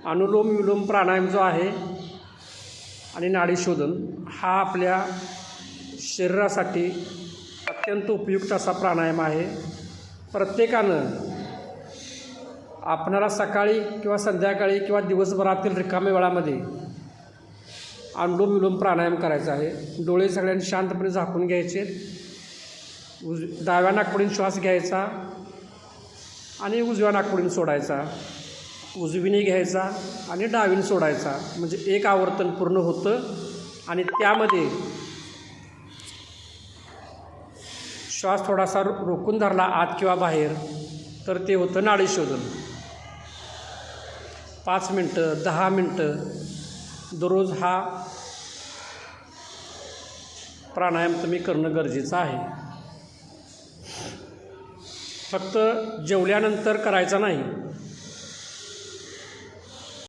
अनुलोम विलोम प्राणायाम जो आहे आणि नाडी शोधन हा आपल्या शरीरासाठी अत्यंत उपयुक्त असा प्राणायाम आहे. प्रत्येकानं आपणाला सकाळी किंवा संध्याकाळी किंवा दिवसभरातील रिकाम्या वेळामध्ये अनुलोम विलोम प्राणायाम करायचा आहे. डोळे सगळ्यांनी शांतपणे झाकून घ्यायचे. डाव्या नाकपुडीने श्वास घ्यायचा आणि उजव्या नाकपुडीने सोडायचा. उजवीने घ्यायचा आणि डावीने सोडायचा. म्हणजे एक आवर्तन पूर्ण होतं आणि त्यामध्ये श्वास थोडासा रोखून धरला आत किंवा बाहेर तर ते होतं नाडी शोधन. 5 मिनटं 10 मिनटं दररोज हा प्राणायाम तुम्ही करणं गरजेचं आहे. फक्त जेवल्यानंतर करायचा नाही.